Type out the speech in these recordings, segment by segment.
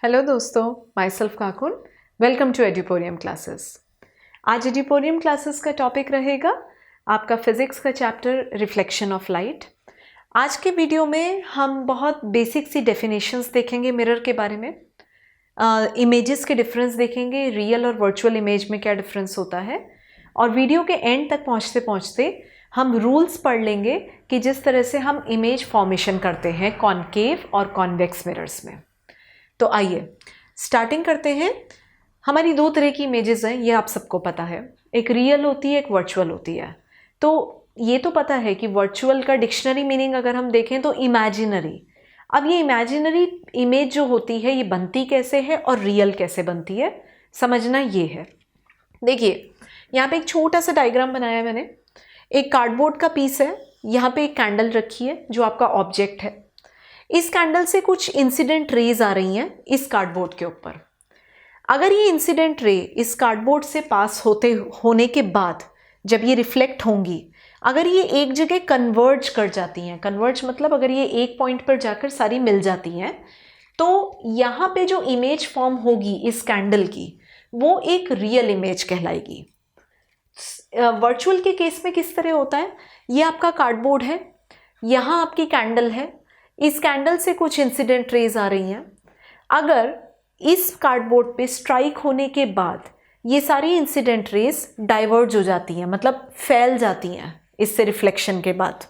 Hello दोस्तों, my self Kakun. Welcome to Eduporium classes. आज Eduporium classes का टॉपिक रहेगा आपका फिज़िक्स का चैप्टर रिफ्लेक्शन ऑफ लाइट। आज के वीडियो में हम बहुत बेसिक सी डेफिनेशंस देखेंगे मिरर के बारे में, इमेजेस के डिफरेंस देखेंगे, रियल और वर्चुअल इमेज में क्या डिफरेंस होता है, और वीडियो के एंड तक पहुँचते पहुँचते हम रूल्स पढ़ लेंगे कि जिस तरह से हम इमेज फॉर्मेशन करते हैं कॉनकेव और कॉन्वेक्स मिरर्स में। तो आइए स्टार्टिंग करते हैं। हमारी दो तरह की इमेजेस हैं, ये आप सबको पता है। एक रियल होती है, एक वर्चुअल होती है। तो ये तो पता है कि वर्चुअल का डिक्शनरी मीनिंग अगर हम देखें तो इमेजिनरी। अब ये इमेजिनरी इमेज जो होती है ये बनती कैसे है और रियल कैसे बनती है, समझना ये है। देखिए यहाँ पे एक छोटा सा डायग्राम बनाया है मैंने। एक कार्डबोर्ड का पीस है, यहाँ पे एक कैंडल रखी है जो आपका ऑब्जेक्ट है। इस कैंडल से कुछ इंसिडेंट रेज आ रही हैं इस कार्डबोर्ड के ऊपर। अगर ये इंसिडेंट रे इस कार्डबोर्ड से पास होने के बाद जब ये रिफ्लेक्ट होंगी, अगर ये एक जगह कन्वर्ज कर जाती हैं, कन्वर्ज मतलब अगर ये एक पॉइंट पर जाकर सारी मिल जाती हैं, तो यहाँ पे जो इमेज फॉर्म होगी इस कैंडल की वो एक रियल इमेज कहलाएगी। वर्चुअल के केस में किस तरह होता है, ये आपका कार्डबोर्ड है, यहाँ आपकी कैंडल है, इस कैंडल से कुछ इंसिडेंट रेज आ रही हैं। अगर इस कार्डबोर्ड पे स्ट्राइक होने के बाद ये सारी इंसिडेंट रेज डाइवर्ज हो जाती हैं, मतलब फैल जाती हैं इससे रिफ्लेक्शन के बाद।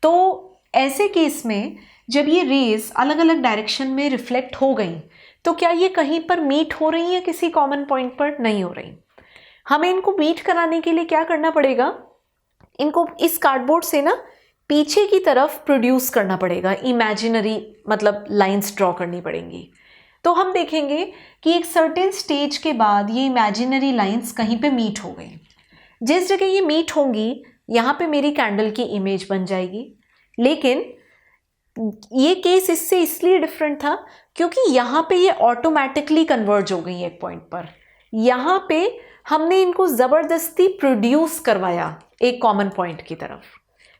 तो ऐसे केस में जब ये रेज अलग अलग डायरेक्शन में रिफ्लेक्ट हो गई तो क्या ये कहीं पर मीट हो रही हैं, किसी कॉमन पॉइंट पर नहीं हो रही। हमें इनको मीट कराने के लिए क्या करना पड़ेगा, इनको इस कार्डबोर्ड से ना पीछे की तरफ प्रोड्यूस करना पड़ेगा, इमेजिनरी मतलब लाइंस ड्रॉ करनी पड़ेंगी। तो हम देखेंगे कि एक सर्टेन स्टेज के बाद ये इमेजिनरी लाइंस कहीं पे मीट हो गई। जिस जगह ये मीट होंगी यहाँ पे मेरी कैंडल की इमेज बन जाएगी। लेकिन ये केस इससे इसलिए डिफरेंट था क्योंकि यहाँ पे ये ऑटोमेटिकली कन्वर्ज हो गई एक पॉइंट पर। यहाँ पे हमने इनको ज़बरदस्ती प्रोड्यूस करवाया एक कॉमन पॉइंट की तरफ।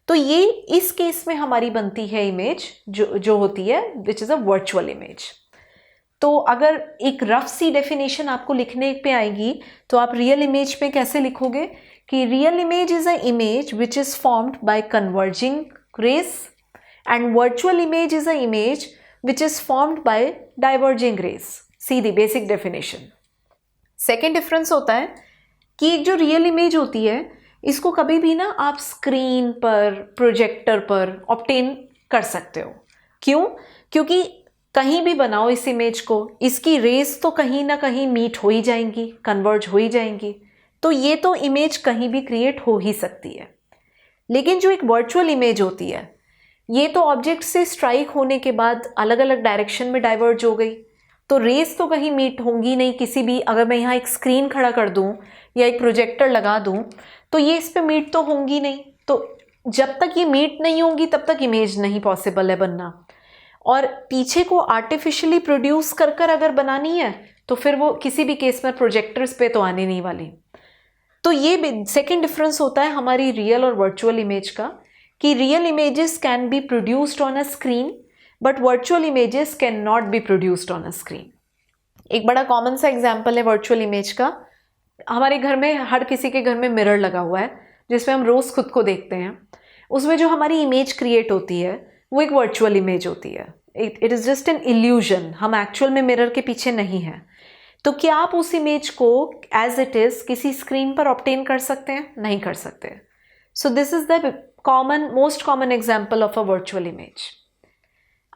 तो ये इस केस में हमारी बनती है इमेज जो होती है which is a virtual image. तो अगर एक रफ सी डेफिनेशन आपको लिखने पे आएगी तो आप रियल इमेज पे कैसे लिखोगे कि real image is a image which is formed by converging rays and virtual image is a image which is formed by diverging rays. सीधी बेसिक डेफिनेशन। सेकेंड डिफरेंस होता है कि एक जो रियल इमेज होती है इसको कभी भी ना आप स्क्रीन पर, प्रोजेक्टर पर ऑब्टेन कर सकते हो। क्यों? क्योंकि कहीं भी बनाओ इस इमेज को, इसकी रेज तो कहीं ना कहीं मीट हो ही जाएंगी, कन्वर्ज हो ही जाएंगी। तो ये तो इमेज कहीं भी क्रिएट हो ही सकती है। लेकिन जो एक वर्चुअल इमेज होती है ये तो ऑब्जेक्ट से स्ट्राइक होने के बाद अलग अलग डायरेक्शन में डाइवर्ज हो गई, तो रेज तो कहीं मीट होंगी नहीं किसी भी। अगर मैं यहाँ एक स्क्रीन खड़ा कर दूँ या एक प्रोजेक्टर लगा दूँ तो ये इस पे मीट तो होंगी नहीं। तो जब तक ये मीट नहीं होंगी तब तक इमेज नहीं पॉसिबल है बनना। और पीछे को आर्टिफिशियली प्रोड्यूस कर कर अगर बनानी है तो फिर वो किसी भी केस में प्रोजेक्टर्स पे तो आने नहीं वाली। तो ये सेकेंड डिफरेंस होता है हमारी रियल और वर्चुअल इमेज का, कि real images can be produced on a screen but virtual images can not be produced on a screen. एक बड़ा कॉमन सा एग्जाम्पल है वर्चुअल इमेज का। हमारे घर में, हर किसी के घर में मिरर लगा हुआ है जिसमें हम रोज़ खुद को देखते हैं। उसमें जो हमारी इमेज क्रिएट होती है वो एक वर्चुअल इमेज होती है। It is just an illusion, हम एक्चुअल में मिरर के पीछे नहीं हैं। तो क्या आप उस इमेज को एज इट इज़ किसी स्क्रीन पर ऑब्टेन कर सकते हैं? नहीं कर सकते। So this is the most common example of a virtual image.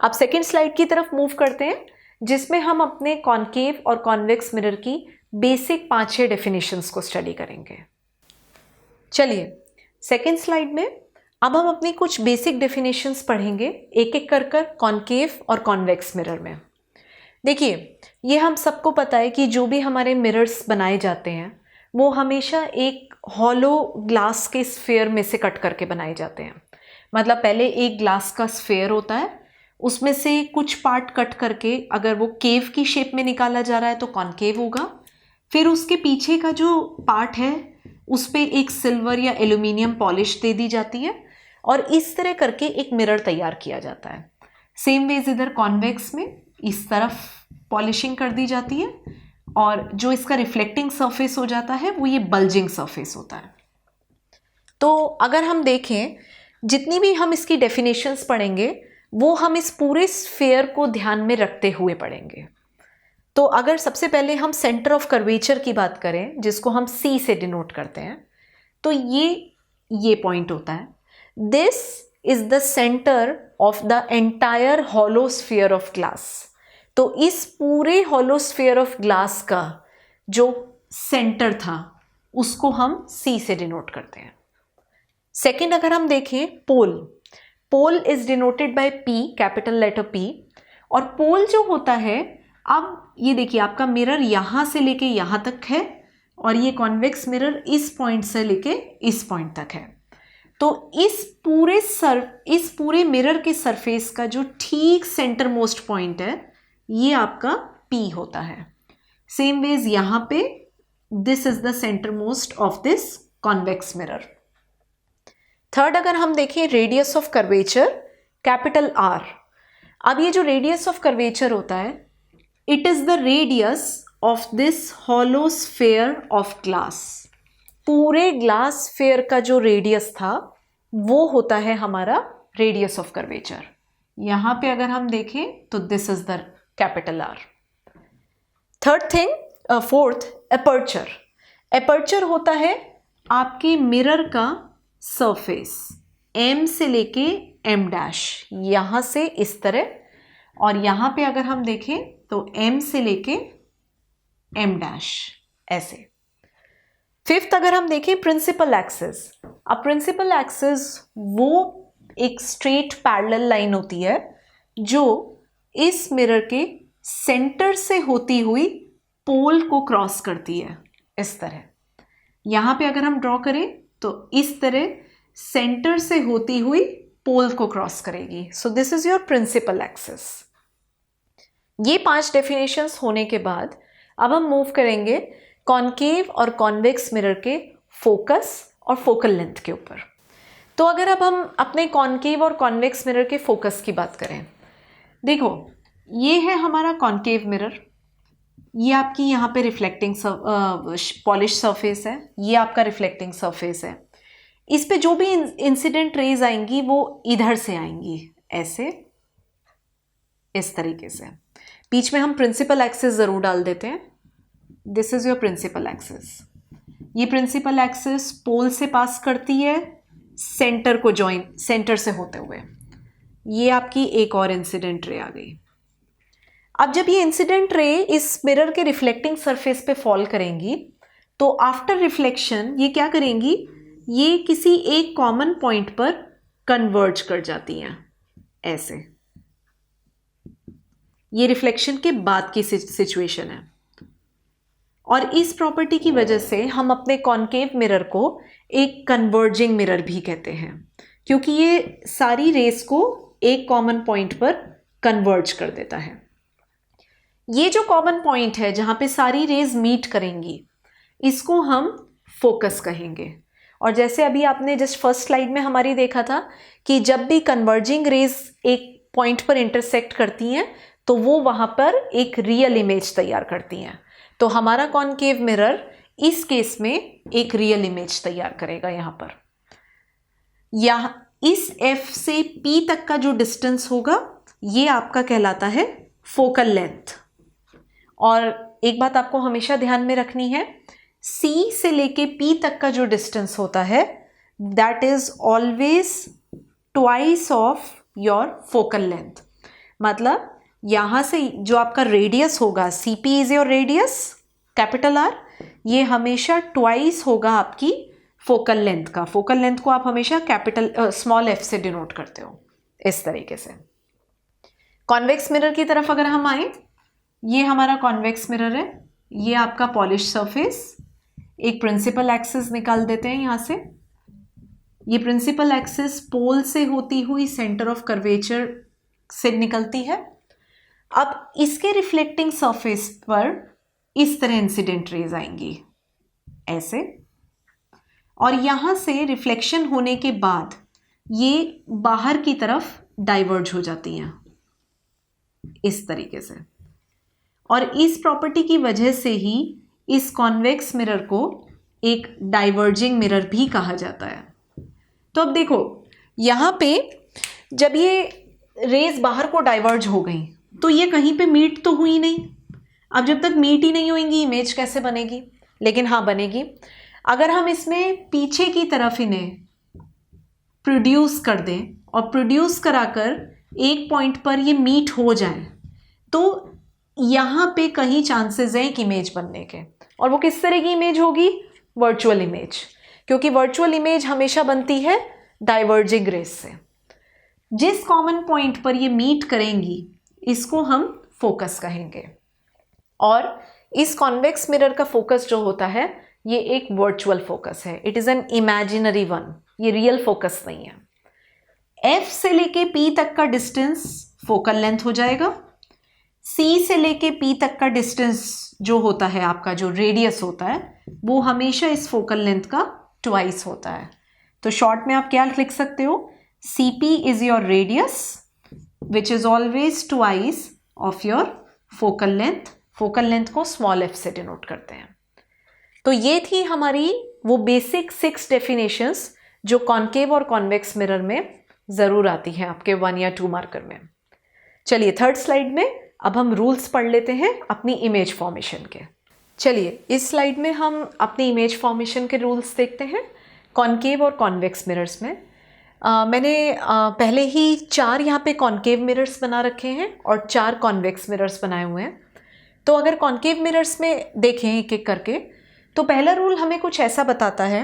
अब सेकेंड स्लाइड की तरफ मूव करते हैं जिसमें हम अपने कॉनकेव और कॉन्वेक्स मिरर की बेसिक 5-6 डेफिनेशंस को स्टडी करेंगे। चलिए सेकेंड स्लाइड में अब हम अपनी कुछ बेसिक डेफिनेशंस पढ़ेंगे एक एक कर कर कॉनकेव और कॉन्वेक्स मिरर में। देखिए ये हम सबको पता है कि जो भी हमारे मिरर्स बनाए जाते हैं वो हमेशा एक हॉलो ग्लास के स्फेयर में से कट करके बनाए जाते हैं। मतलब पहले एक ग्लास का स्फेयर होता है, उसमें से कुछ पार्ट कट करके अगर वो केव की शेप में निकाला जा रहा है तो कॉनकेव होगा। फिर उसके पीछे का जो पार्ट है उस पर एक सिल्वर या एल्यूमिनियम पॉलिश दे दी जाती है और इस तरह करके एक मिरर तैयार किया जाता है। सेम वेज इधर कॉन्वेक्स में इस तरफ पॉलिशिंग कर दी जाती है और जो इसका रिफ्लेक्टिंग सरफेस हो जाता है वो ये बल्जिंग सरफेस होता है। तो अगर हम देखें, जितनी भी हम इसकी डेफिनेशंस पढ़ेंगे वो हम इस पूरे स्फीयर को ध्यान में रखते हुए पढ़ेंगे। तो अगर सबसे पहले हम सेंटर ऑफ कर्वेचर की बात करें, जिसको हम C से डिनोट करते हैं, तो ये पॉइंट होता है, this is the centre of the entire hollow sphere of glass. तो इस पूरे हॉलो स्फीयर ऑफ ग्लास का जो सेंटर था उसको हम C से डिनोट करते हैं। सेकेंड अगर हम देखें, pole is denoted by P, capital letter P। और पोल जो होता है, अब ये देखिए आपका मिरर यहां से लेके यहां तक है और ये कॉन्वेक्स मिरर इस पॉइंट से लेके इस पॉइंट तक है। तो इस पूरे मिरर के सरफेस का जो ठीक सेंटर मोस्ट पॉइंट है ये आपका P होता है। सेम वेज यहां पे this is the centre most of this convex mirror. Third अगर हम देखें, radius of curvature, capital R। अब ये जो रेडियस ऑफ कर्वेचर होता है, it is the radius of this hollow sphere of glass. पूरे ग्लास स्फीयर का जो रेडियस था वो होता है हमारा रेडियस ऑफ कर्वेचर। यहां पे अगर हम देखें तो this is the capital R। Fourth, aperture होता है आपके मिरर का सरफेस, M से लेके M डैश, यहां से इस तरह, और यहां पे अगर हम देखें तो M से लेके M डैश, ऐसे। फिफ्थ अगर हम देखें, प्रिंसिपल एक्सिस। अब प्रिंसिपल एक्सिस वो एक स्ट्रेट पैरेलल लाइन होती है जो इस मिरर के सेंटर से होती हुई पोल को क्रॉस करती है, इस तरह। यहां पे अगर हम ड्रॉ करें तो इस तरह सेंटर से होती हुई पोल को क्रॉस करेगी। So this is your principal axis. ये 5 डेफिनेशंस होने के बाद अब हम मूव करेंगे कॉनकेव और कॉन्वेक्स मिरर के फोकस और फोकल लेंथ के ऊपर। तो अगर अब हम अपने कॉनकेव और कॉन्वेक्स मिरर के फोकस की बात करें, देखो ये है हमारा कॉनकेव मिरर, ये आपकी यहाँ पे रिफ्लेक्टिंग पॉलिश सरफेस है, ये आपका रिफ्लेक्टिंग सरफेस है। इस पे जो भी इंसिडेंट रेज आएंगी वो इधर से आएंगी, ऐसे, इस तरीके से। बीच में हम प्रिंसिपल एक्सिस जरूर डाल देते हैं। This is your principal axis. ये प्रिंसिपल एक्सिस पोल से पास करती है सेंटर को सेंटर से होते हुए। ये आपकी एक और इंसिडेंट रे आ गई। अब जब ये इंसिडेंट रे इस मिरर के रिफ्लेक्टिंग सरफेस पे फॉल करेंगी तो आफ्टर रिफ्लेक्शन ये क्या करेंगी, ये किसी एक कॉमन पॉइंट पर कन्वर्ज कर जाती हैं, ऐसे। ये रिफ्लेक्शन के बाद की सिचुएशन है और इस प्रॉपर्टी की वजह से हम अपने कॉनकेव मिरर को एक कन्वर्जिंग मिरर भी कहते हैं, क्योंकि ये सारी रेस को एक कॉमन पॉइंट पर कन्वर्ज कर देता है। ये जो कॉमन पॉइंट है जहां पे सारी रेज मीट करेंगी, इसको हम फोकस कहेंगे। और जैसे अभी आपने जस्ट फर्स्ट स्लाइड में हमारी देखा था कि जब भी कन्वर्जिंग रेज एक पॉइंट पर इंटरसेक्ट करती हैं तो वो वहां पर एक रियल इमेज तैयार करती हैं। तो हमारा कॉनकेव मिरर इस केस में एक रियल इमेज तैयार करेगा। यहां पर इस F से P तक का जो डिस्टेंस होगा ये आपका कहलाता है फोकल लेंथ। और एक बात आपको हमेशा ध्यान में रखनी है, C से लेके P तक का जो डिस्टेंस होता है that is always twice of your focal length. मतलब यहां से जो आपका रेडियस होगा, CP is your radius, capital R, ये हमेशा ट्वाइस होगा आपकी फोकल लेंथ का। फोकल लेंथ को आप हमेशा स्मॉल f से डिनोट करते हो, इस तरीके से। कॉन्वेक्स मिरर की तरफ अगर हम आए, ये हमारा कॉन्वेक्स मिरर है, ये आपका पॉलिश सरफेस। एक प्रिंसिपल एक्सिस निकाल देते हैं यहां से। ये प्रिंसिपल एक्सिस पोल से होती हुई सेंटर ऑफ कर्वेचर से निकलती है। अब इसके रिफ्लेक्टिंग सरफेस पर इस तरह इंसिडेंट रेज आएंगी, ऐसे। और यहां से रिफ्लेक्शन होने के बाद ये बाहर की तरफ डाइवर्ज हो जाती हैं, इस तरीके से। और इस प्रॉपर्टी की वजह से ही इस कॉन्वेक्स मिरर को एक डाइवर्जिंग मिरर भी कहा जाता है। तो अब देखो यहाँ पे जब ये रेज बाहर को डाइवर्ज हो गई तो ये कहीं पे मीट तो हुई नहीं। अब जब तक मीट ही नहीं होंगी इमेज कैसे बनेगी? लेकिन हाँ बनेगी। अगर हम इसमें पीछे की तरफ इन्हें प्रोड्यूस कर दें और प्रोड्यूस कराकर एक पॉइंट पर ये मीट हो जाए तो यहाँ पे कहीं चांसेस हैं एक इमेज बनने के। और वो किस तरह की इमेज होगी? वर्चुअल इमेज, क्योंकि वर्चुअल इमेज हमेशा बनती है डाइवर्जिंग रेज से। जिस कॉमन पॉइंट पर ये मीट करेंगी इसको हम फोकस कहेंगे। और इस कॉन्वेक्स मिरर का फोकस जो होता है ये एक वर्चुअल फोकस है, it is an imaginary one, ये रियल फोकस नहीं है। F से लेके P तक का डिस्टेंस फोकल लेंथ हो जाएगा। C से लेके P तक का डिस्टेंस जो होता है आपका जो रेडियस होता है वो हमेशा इस फोकल लेंथ का ट्वाइस होता है। तो शॉर्ट में आप क्या लिख सकते हो? CP is your radius which is always twice of your focal length. Focal length को स्मॉल f से डिनोट करते हैं। तो ये थी हमारी वो बेसिक 6 डेफिनेशंस जो कॉन्केव और कॉन्वेक्स मिरर में ज़रूर आती हैं आपके 1 या 2 मार्कर में। चलिए थर्ड स्लाइड में अब हम रूल्स पढ़ लेते हैं अपनी इमेज फॉर्मेशन के। चलिए इस स्लाइड में हम अपनी इमेज फॉर्मेशन के रूल्स देखते हैं कॉन्केव और कॉन्वेक्स मिरर्स में। मैंने पहले ही 4 यहाँ पे कॉन्केव मिरर्स बना रखे हैं और 4 कॉन्वेक्स मिरर्स बनाए हुए हैं। तो अगर कॉन्केव मिरर्स में देखें एक एक करके तो पहला रूल हमें कुछ ऐसा बताता है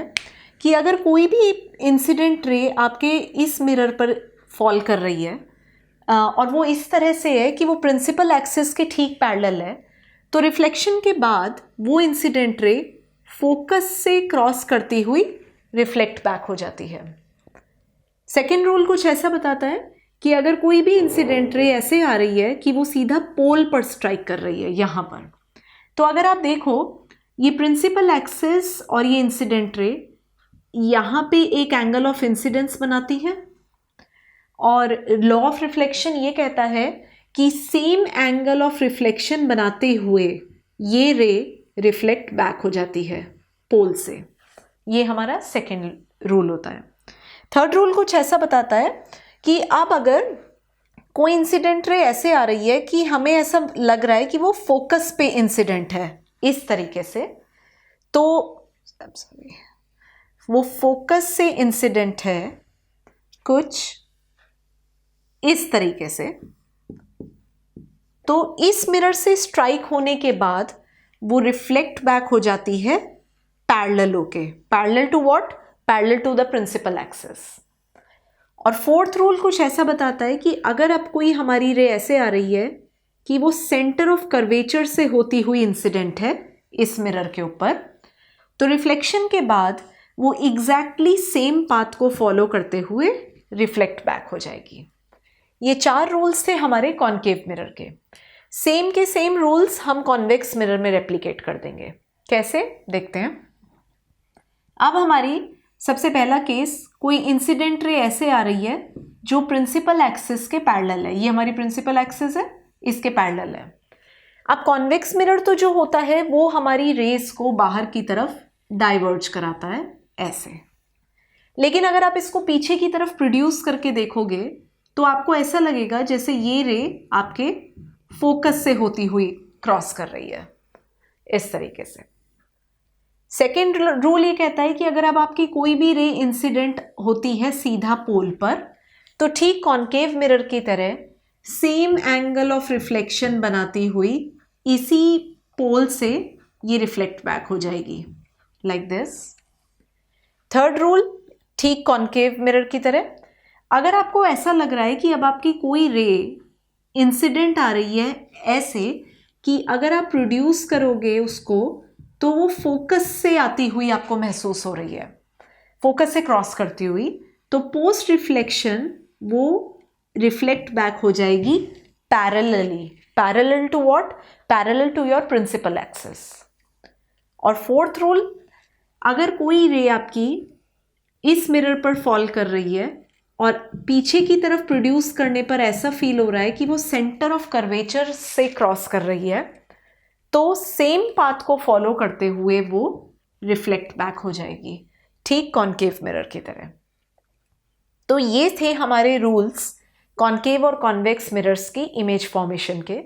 कि अगर कोई भी इंसिडेंट रे आपके इस मिरर पर फॉल कर रही है और वो इस तरह से है कि वो प्रिंसिपल एक्सिस के ठीक पैरेलल है तो रिफ्लेक्शन के बाद वो इंसिडेंट रे फोकस से क्रॉस करती हुई रिफ्लेक्ट बैक हो जाती है। सेकेंड रूल कुछ ऐसा बताता है कि अगर कोई भी इंसिडेंट रे ऐसे आ रही है कि वो सीधा पोल पर स्ट्राइक कर रही है यहाँ पर, तो अगर आप देखो ये प्रिंसिपल एक्सिस और ये इंसिडेंट रे यहाँ पे एक एंगल ऑफ इंसिडेंस बनाती है और लॉ ऑफ रिफ्लेक्शन ये कहता है कि सेम एंगल ऑफ रिफ्लेक्शन बनाते हुए ये रे रिफ्लेक्ट बैक हो जाती है पोल से। ये हमारा सेकेंड रूल होता है। थर्ड रूल कुछ ऐसा बताता है कि अब अगर कोई इंसिडेंट रे ऐसे आ रही है कि हमें ऐसा लग रहा है कि वो फोकस पे इंसिडेंट है इस तरीके से, तो वो फोकस से इंसिडेंट है कुछ इस तरीके से, तो इस मिरर से स्ट्राइक होने के बाद वो रिफ्लेक्ट बैक हो जाती है पैरेलल होके। Parallel to what? Parallel to the principal axis. और फोर्थ रूल कुछ ऐसा बताता है कि अगर अब कोई हमारी रे ऐसे आ रही है कि वो सेंटर ऑफ कर्वेचर से होती हुई इंसिडेंट है इस मिरर के ऊपर, तो रिफ्लेक्शन के बाद वो एग्जैक्टली सेम पाथ को फॉलो करते हुए रिफ्लेक्ट बैक हो जाएगी। ये 4 रूल्स थे हमारे कॉन्केव मिरर के। सेम के सेम रूल्स हम कॉन्वेक्स मिरर में रेप्लिकेट कर देंगे। कैसे? देखते हैं। अब हमारी सबसे पहला केस, कोई इंसिडेंट रे ऐसे आ रही है जो प्रिंसिपल एक्सिस के पैरेलल है। ये हमारी प्रिंसिपल एक्सिस है, इसके पैरेलल है। अब कॉन्वेक्स मिरर तो जो होता है वो हमारी रेस को बाहर की तरफ डाइवर्ज कराता है ऐसे। लेकिन अगर आप इसको पीछे की तरफ प्रोड्यूस करके देखोगे तो आपको ऐसा लगेगा जैसे ये रे आपके फोकस से होती हुई क्रॉस कर रही है इस तरीके से। सेकेंड रूल ये कहता है कि अगर अब आपकी कोई भी रे इंसिडेंट होती है सीधा पोल पर, तो ठीक कॉन्केव मिरर की तरह सेम एंगल ऑफ रिफ्लेक्शन बनाती हुई इसी पोल से ये रिफ्लेक्ट बैक हो जाएगी लाइक दिस। थर्ड रूल, ठीक कॉन्केव मिरर की तरह, अगर आपको ऐसा लग रहा है कि अब आपकी कोई रे इंसिडेंट आ रही है ऐसे कि अगर आप प्रोड्यूस करोगे उसको तो वो फोकस से आती हुई आपको महसूस हो रही है, फोकस से क्रॉस करती हुई, तो पोस्ट रिफ्लेक्शन वो रिफ्लेक्ट बैक हो जाएगी parallelly. Parallel to what? Parallel to your principal axis. और फोर्थ रूल, अगर कोई रे आपकी इस मिरर पर फॉल कर रही है और पीछे की तरफ प्रोड्यूस करने पर ऐसा फील हो रहा है कि वो सेंटर ऑफ कर्वेचर से क्रॉस कर रही है, तो सेम पाथ को फॉलो करते हुए वो रिफ्लेक्ट बैक हो जाएगी, ठीक कॉनकेव मिरर की तरह। तो ये थे हमारे रूल्स कॉनकेव और कॉन्वेक्स मिरर्स की इमेज फॉर्मेशन के।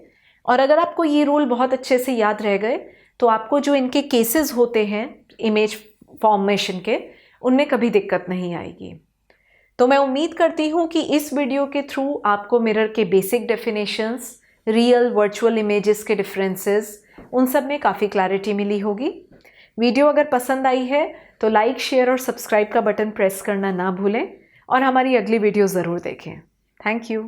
और अगर आपको ये रूल बहुत अच्छे से याद रह गए तो आपको जो इनके केसेस होते हैं इमेज फॉर्मेशन के, उनमें कभी दिक्कत नहीं आएगी। तो मैं उम्मीद करती हूँ कि इस वीडियो के थ्रू आपको मिरर के basic definitions, real virtual images के डिफरेंसेस, उन सब में काफ़ी क्लैरिटी मिली होगी। वीडियो अगर पसंद आई है तो लाइक, शेयर और सब्सक्राइब का बटन प्रेस करना ना भूलें और हमारी अगली वीडियो ज़रूर देखें। Thank you.